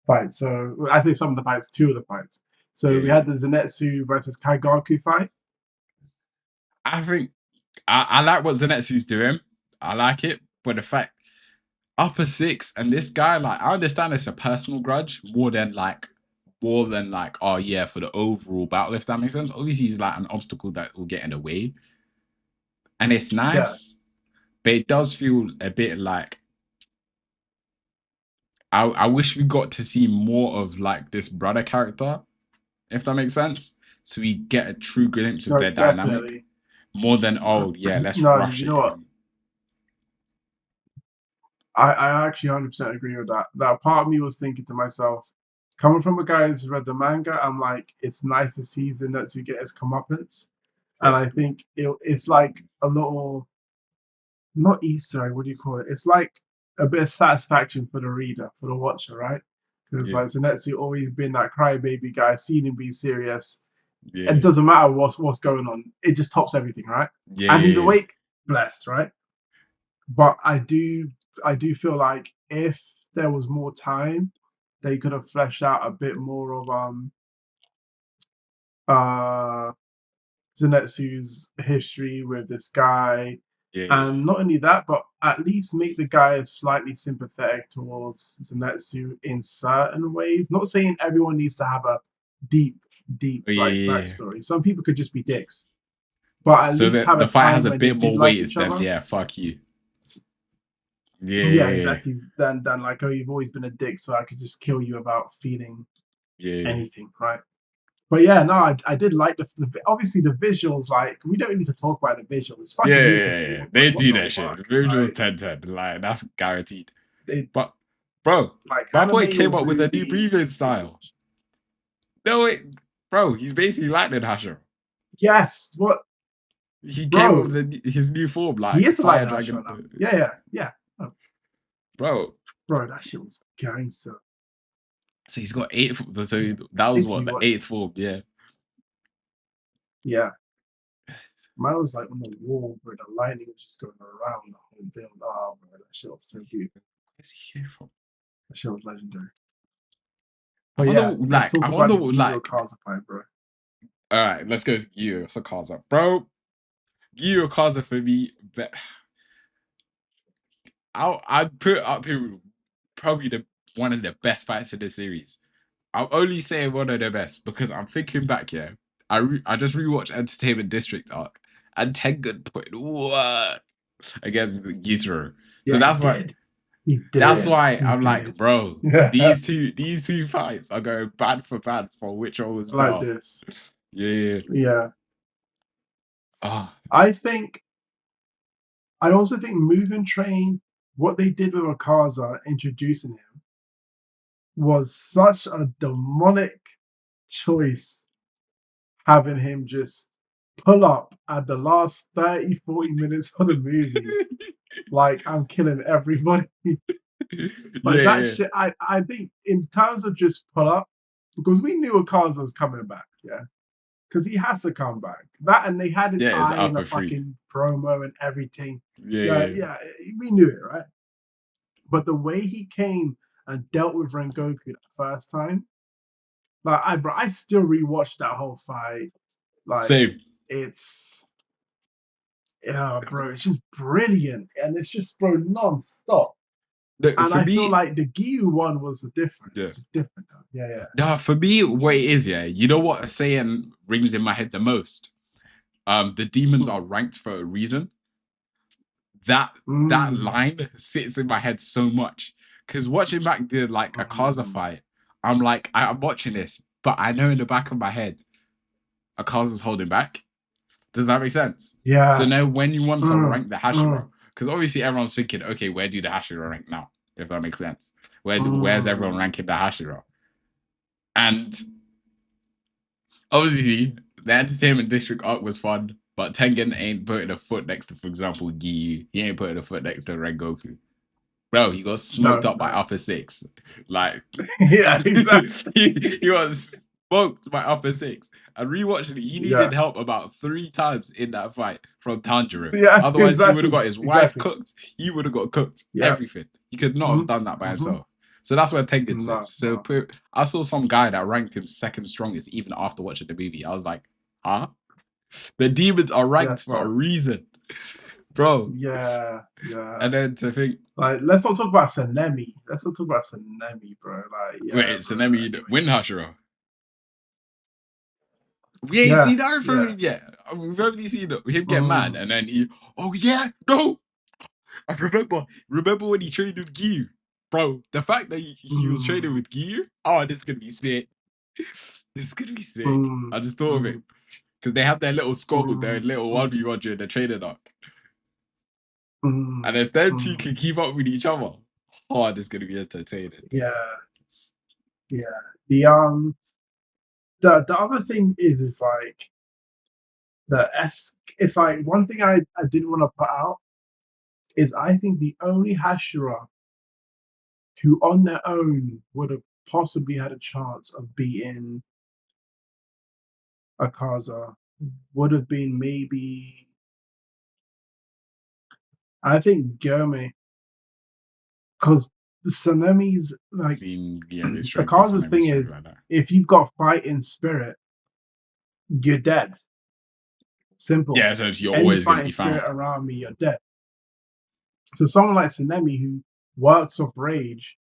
fights. So I think some of the fights, two of the fights. So we had the Zenitsu versus Kaigaku fight. I think I like what Zenitsu's doing. I like it, but the fact upper six and this guy, like, I understand it's a personal grudge more than like, oh yeah, for the overall battle, if that makes sense. Obviously, he's like an obstacle that will get in the way, and it's nice, but it does feel a bit like I wish we got to see more of like this brother character, if that makes sense. So we get a true glimpse of their dynamic more than let's rush it. What? I actually 100% agree with that. That part of me was thinking to myself, coming from a guy who's read the manga, I'm like, it's nice to see Zenitsu get his comeuppance. And I think it's like a little, not Easter egg, what do you call it? It's like a bit of satisfaction for the reader, for the watcher, right? Because Yeah. like Zenetsu always been that crybaby guy, seen him be serious. It Yeah. doesn't matter what's going on. It just tops everything, right? Yeah. And he's Yeah. awake, blessed, right? But I do feel like if there was more time, they could have fleshed out a bit more of uh Zenetsu's history with this guy. Yeah. And not only that, but at least make the guy slightly sympathetic towards Zenetsu in certain ways. Not saying everyone needs to have a deep, deep Oh, like yeah. Yeah. backstory. Some people could just be dicks. But at So least have the a fight has time a when they bit did more like weight each than other. yeah, fuck you. Yeah, Yeah. exactly. Then like, oh, you've always been a dick, so I could just kill you without feeling Yeah. anything, right? But yeah, no, I did like the obviously the visuals. Like, we don't need to talk about the visuals. It's Yeah, fucking yeah, Yuki, yeah. bro. They What do the that shit. fuck? The visuals Like, 10/10. Like that's guaranteed. they But bro, like my boy anime or came up with a new movie. breathing style. No wait, bro, he's basically Lightning Hasher. Yes, what, He came up bro? with his new form, He like is a Fire light show Dragon. now. Yeah. Oh, Bro, bro, that shit was gangster. so he's got eight. So that was Need to what the rewatch it. eighth form. Yeah. Yeah, mine was like on the wall where the lightning was just going around the whole thing. Oh, bro, that shit was so good. Where's he here from? That shit was legendary. I But wonder, yeah, let's like, talk I about wonder, the Gyu like. Kaza fight, bro. All right, let's go to Gyu Sakaza, bro. Gyu Kaza for me, but I'd put up here probably one of the best fights in the series. I'll only say one of the best because I'm thinking back. Yeah, I just rewatched Entertainment District arc and Tengen put what against Gitaro. So Yeah, he did. He that's did. why He I'm like, did. bro, Yeah, these two fights are going bad for which one was I like better. this. Yeah. Yeah. Ah. I think I also think Moving Train, what they did with Akaza introducing him was such a demonic choice, having him just pull up at the last 30, 40 minutes of the movie. Like, I'm killing everybody. Like that Yeah. shit, I think in terms of just pull up, because we knew Akaza was coming back, yeah. Because he has to come back. That, and they had his Yeah, it's eye in up the a three. fucking promo and everything. Yeah, Yeah. yeah, we knew it, right? But the way he came and dealt with Rengoku the first time, like I still rewatched that whole fight. Like, Same. it's, yeah, bro, it's just brilliant, and it's just, bro, non-stop. No, And for I feel me, like the Gyu one was different. yeah. It's just different. Yeah. No, for me, what it is, yeah, you know what saying rings in my head the most? The demons are ranked for a reason. That Mm, line sits in my head so much. Cause watching back the like Akaza mm, fight, I'm like, I'm watching this, but I know in the back of my head, Akaza's holding back. Does that make sense? So yeah. now when you want to Mm, rank the mm, Hashira, because obviously everyone's thinking, okay, where do the Hashira rank now? If that makes sense. Where's everyone mm. ranking the Hashira? And obviously, the Entertainment District arc was fun, but Tengen ain't putting a foot next to, for example, Giyu. He ain't putting a foot next to Rengoku. Bro, he got smoked No, up by no. Upper Six. Like, Yeah, exactly. he was smoked by Upper Six. And rewatching it, he needed Yeah, help about 3 times in that fight from Tanjiro. yeah, Otherwise, he would have exactly, got his wife exactly. cooked. He would have got cooked. Yeah. Everything. He could not have Mm-hmm, done that by mm-hmm. himself. So that's where Tengen No, sits. So no. I saw some guy that ranked him second strongest even after watching the movie. I was like, huh? The demons are Yeah, ranked for a stop. reason. Bro. Yeah, yeah. And then to think, Like, let's not talk about Sanemi. Let's not talk about Sanemi, bro. Like, yeah, wait, so bro. let me Anyway. win Hashira. We ain't Yeah, seen that from yeah. him yet. We've only seen him get mad, Mm, and then he, oh yeah, no. I remember when he trained with Giyu, bro. The fact that he was training mm, with Giyu, oh, this is gonna be sick. This is gonna be sick. mm, I just thought of it mm, because they have their little squabble, their mm, little mm, 1v1 during the training arc, and mm, if them two mm. can keep up with each other, oh, this is gonna be entertaining. Yeah, yeah. The the other thing is like it's like one thing I didn't want to put out is I think the only Hashira who on their own would have possibly had a chance of beating Akaza would have been maybe, I think, Germe, because Sanemi's like Seen Guillermo's strength and Akaza's Tsunamis thing strength is, like that. if you've got fighting spirit, you're dead. Simple. Yeah, so you're Any always going to fighting be spirit found. around me, you're dead. So someone like Sanemi who works off rage,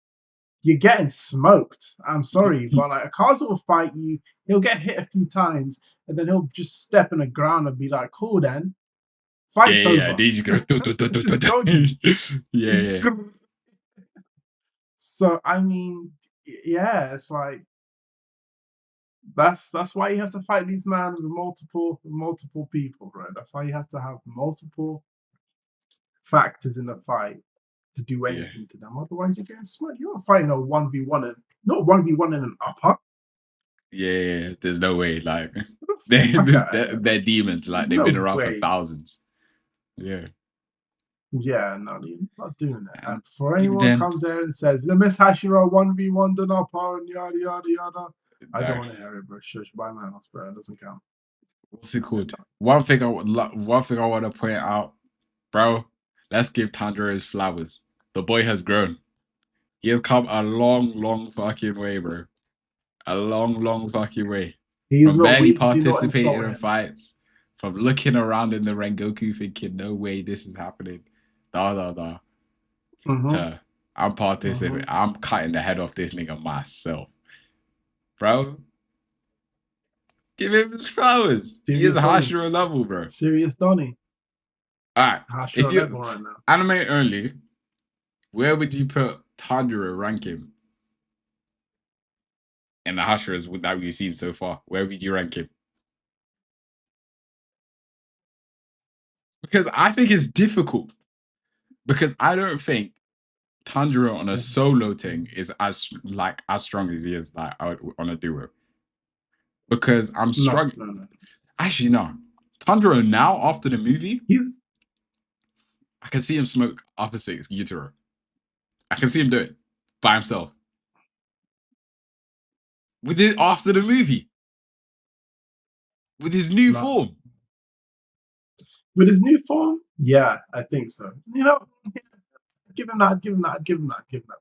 you're getting smoked. I'm sorry, but like Akaza will fight you. He'll get hit a few times, and then he'll just step in the ground and be like, "Cool, then fight's Yeah. over." They just go. Just doggy. Yeah. So I mean, yeah, it's like that's why you have to fight these men with multiple people, right? That's why you have to have multiple factors in the fight to do Yeah. anything to them. Otherwise, you're getting smoked. You're not fighting a 1v1 and not 1v1 in an upper. Yeah. There's no way. Like Fuck out of here. they're demons. Like There's they've been no around for way. thousands. Yeah. Yeah, no, you're not doing that. And for Even anyone then, comes there and says, "The Miss Hashira 1v1 done upper and yada yada yada," I don't no. want to hear it, bro. Shush, by my house, bro. It doesn't count. What's it called? One thing I want to point out, bro. Let's give Tanjiro his flowers. The boy has grown. He has come a long fucking way, bro. A long fucking way. He's From not barely weak. Do not participating insult in him. fights, from looking around in the Rengoku thinking, no way this is happening. To I'm participating. I'm cutting the head off this nigga myself. Bro, give him his flowers. He is Serious Donnie. Hashira level, bro. Serious Donnie. Alright. If Hashira you level right now. anime only, where would you put Tanjiro rank him? In the Hashiras that we've seen so far, where would you rank him? Because I think it's difficult. Because I don't think Tanjiro on a solo thing is as strong as he is like on a duo. Because I'm struggling. No. Actually, no. Tanjiro now after the movie, I can see him smoke opposite Yutaro. I can see him do it by himself. With it after the movie. With his new form. With his new form? Yeah, I think so. You know, give him that.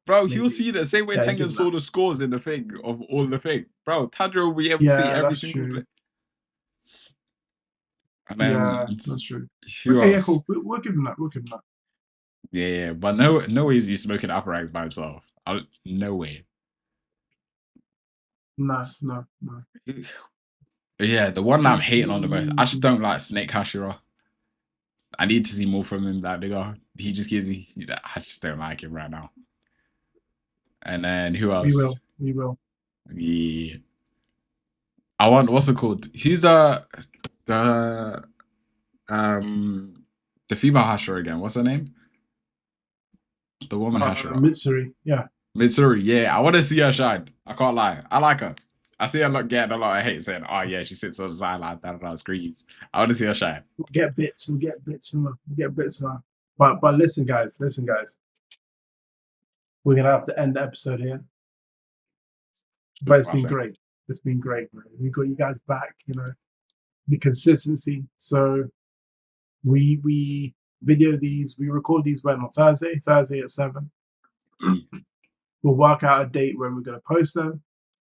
Bro, Maybe. he'll see the same way Tengen saw the scores in the thing of all the thing. Bro, Tanjiro will be able to see every single play. And then, yeah, that's true. Who okay, else? Yeah, cool. We'll give him that. Yeah, but no way is he smoking upper ranks by himself. No way. No. Yeah, the one that I'm hating on the most, I just don't like Snake Hashira. I need to see more from him. That nigga, he just gives me. I just don't like him right now. And then who else? We will. Yeah. I want, what's it called? Who's the female Hashira again? What's her name? The woman Hashira. Mitsuri. Yeah. Mitsuri. Yeah, I want to see her shine. I can't lie. I like her. I see her getting a lot of hate saying, "Oh yeah, she sits on the sideline, screams." I want to see her shine. We'll get bits from her. But listen, guys. We're gonna have to end the episode here. But it's been great. It's been great, man. We got you guys back. You know, the consistency. So we video these. We record these when on Thursday at 7. We'll work out a date when we're gonna post them,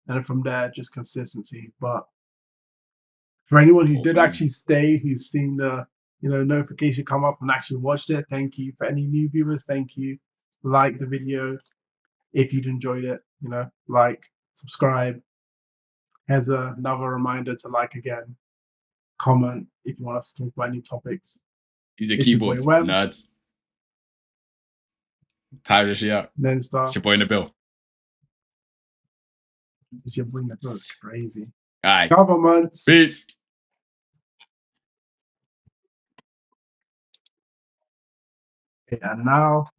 and from there, just consistency. But for anyone who did actually stay, who's seen the notification come up and actually watched it, thank you. For any new viewers, thank you. Like the video if you'd enjoyed it. Like, subscribe. Here's another reminder to like again. Comment if you want us to talk about any topics. Use your keyboards, nerds. Tie this shit up. Nenstar. It's your boy in the bill. It's your boy in the bill. It's crazy. All right. Governments. Peace. Okay, and now